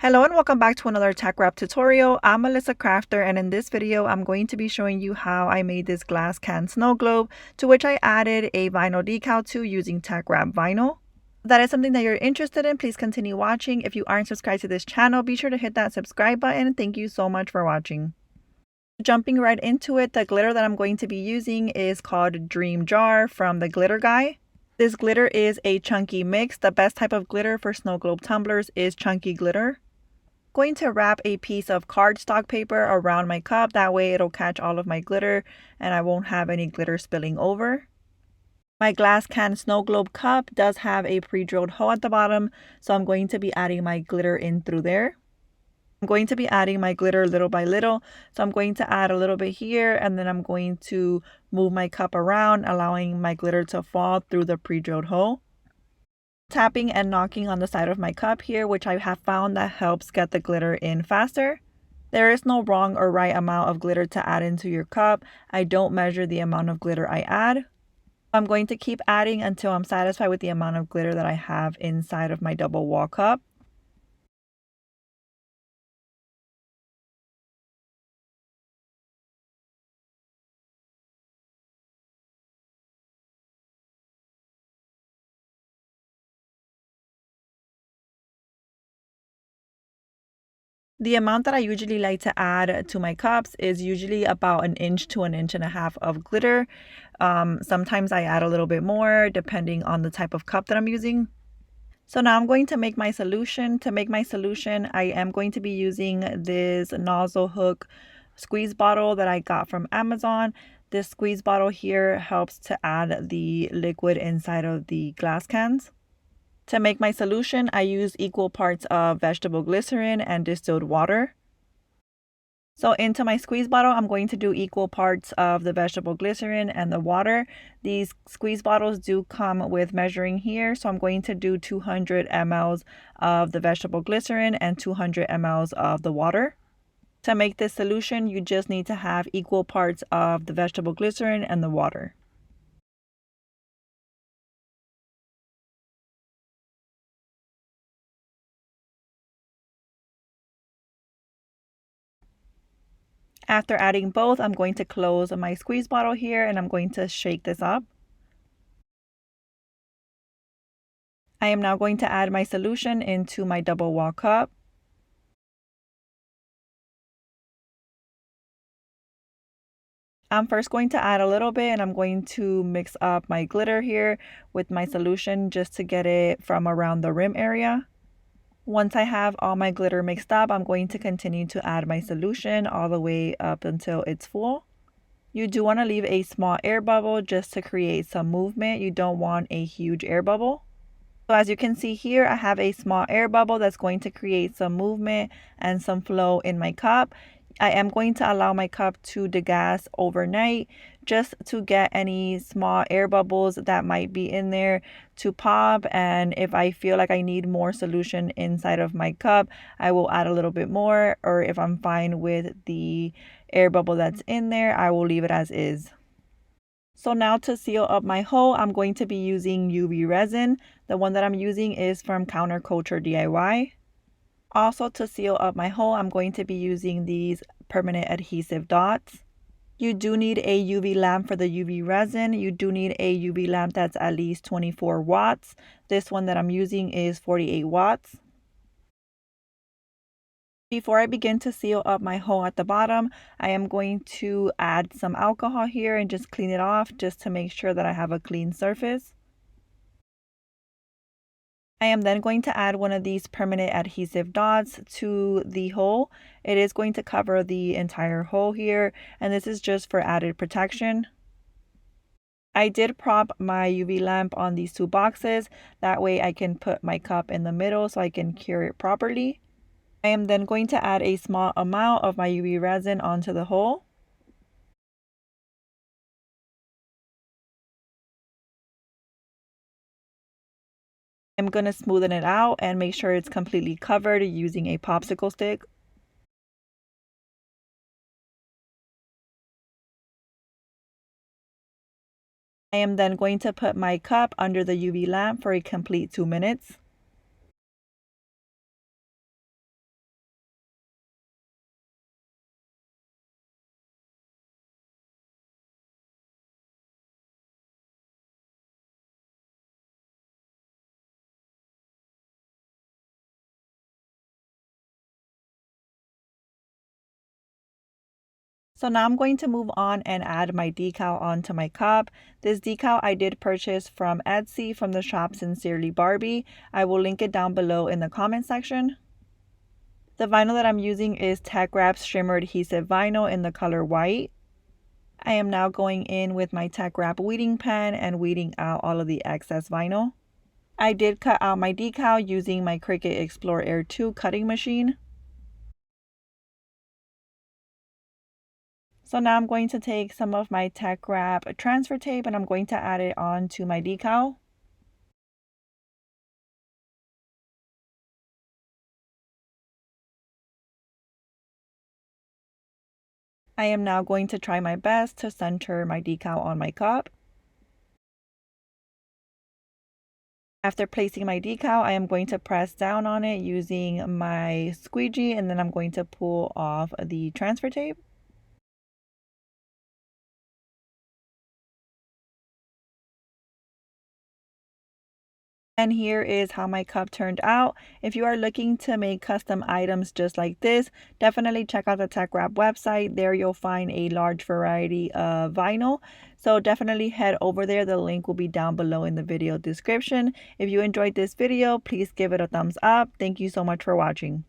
Hello and welcome back to another tech wrap tutorial. I'm Melissa Crafter, and in this video I'm going to be showing you how I made this glass can snow globe, to which I added a vinyl decal to using tech wrap vinyl. If that is something that you're interested in, please continue watching. If you aren't subscribed to this channel, be sure to hit that subscribe button. Thank you so much for watching. Jumping right into it, the glitter that I'm going to be using is called Dream Jar from the Glitter Guy. This glitter is a chunky mix. The best type of glitter for snow globe tumblers is chunky glitter. Going to wrap a piece of cardstock paper around my cup. That way it'll catch all of my glitter and I won't have any glitter spilling over. My glass can snow globe cup does have a pre-drilled hole at the bottom, so I'm going to be adding my glitter in through there. I'm going to be adding my glitter little by little, so I'm going to add a little bit here and then I'm going to move my cup around, allowing my glitter to fall through the pre-drilled hole. Tapping and knocking on the side of my cup here, which I have found that helps get the glitter in faster. There is no wrong or right amount of glitter to add into your cup. I don't measure the amount of glitter I add. I'm going to keep adding until I'm satisfied with the amount of glitter that I have inside of my double wall cup. The amount that I usually like to add to my cups is usually about 1 inch to 1.5 inches of glitter. Sometimes I add a little bit more depending on the type of cup that I'm using. So now I'm going to make my solution. To make my solution, I am going to be using this nozzle hook squeeze bottle that I got from Amazon. This squeeze bottle here helps to add the liquid inside of the glass cans. To make my solution, I use equal parts of vegetable glycerin and distilled water. So into my squeeze bottle, I'm going to do equal parts of the vegetable glycerin and the water. These squeeze bottles do come with measuring here. So I'm going to do 200 ml of the vegetable glycerin and 200 ml of the water. To make this solution, you just need to have equal parts of the vegetable glycerin and the water. After adding both, I'm going to close my squeeze bottle here and I'm going to shake this up. I am now going to add my solution into my double wall cup. I'm first going to add a little bit and I'm going to mix up my glitter here with my solution just to get it from around the rim area. Once I have all my glitter mixed up, I'm going to continue to add my solution all the way up until it's full. You do want to leave a small air bubble just to create some movement. You don't want a huge air bubble. So as you can see here, I have a small air bubble that's going to create some movement and some flow in my cup. I am going to allow my cup to degas overnight just to get any small air bubbles that might be in there to pop. And if I feel like I need more solution inside of my cup, I will add a little bit more. Or if I'm fine with the air bubble that's in there, I will leave it as is. So now to seal up my hole, I'm going to be using UV resin. The one that I'm using is from Counterculture DIY. Also, to seal up my hole, I'm going to be using these permanent adhesive dots. You do need a UV lamp for the UV resin. You do need a UV lamp that's at least 24 watts. This one that I'm using is 48 watts. Before I begin to seal up my hole at the bottom, I am going to add some alcohol here and just clean it off just to make sure that I have a clean surface. I am then going to add one of these permanent adhesive dots to the hole. It is going to cover the entire hole here, and this is just for added protection. I did prop my UV lamp on these two boxes. That way I can put my cup in the middle so I can cure it properly. I am then going to add a small amount of my UV resin onto the hole. I'm going to smoothen it out and make sure it's completely covered using a popsicle stick. I am then going to put my cup under the UV lamp for a complete 2 minutes. So now I'm going to move on and add my decal onto my cup. This decal I did purchase from Etsy from the shop Sincerely Barbie. I will link it down below in the comment section. The vinyl that I'm using is TeckWrap's Shimmer Adhesive Vinyl in the color white. I am now going in with my TeckWrap weeding pen and weeding out all of the excess vinyl. I did cut out my decal using my Cricut Explore Air 2 cutting machine. So now I'm going to take some of my TeckWrap transfer tape and I'm going to add it onto my decal. I am now going to try my best to center my decal on my cup. After placing my decal, I am going to press down on it using my squeegee and then I'm going to pull off the transfer tape. And here is how my cup turned out. If you are looking to make custom items just like this, definitely check out the TeckWrap website. There you'll find a large variety of vinyl. So definitely head over there. The link will be down below in the video description. If you enjoyed this video, please give it a thumbs up. Thank you so much for watching.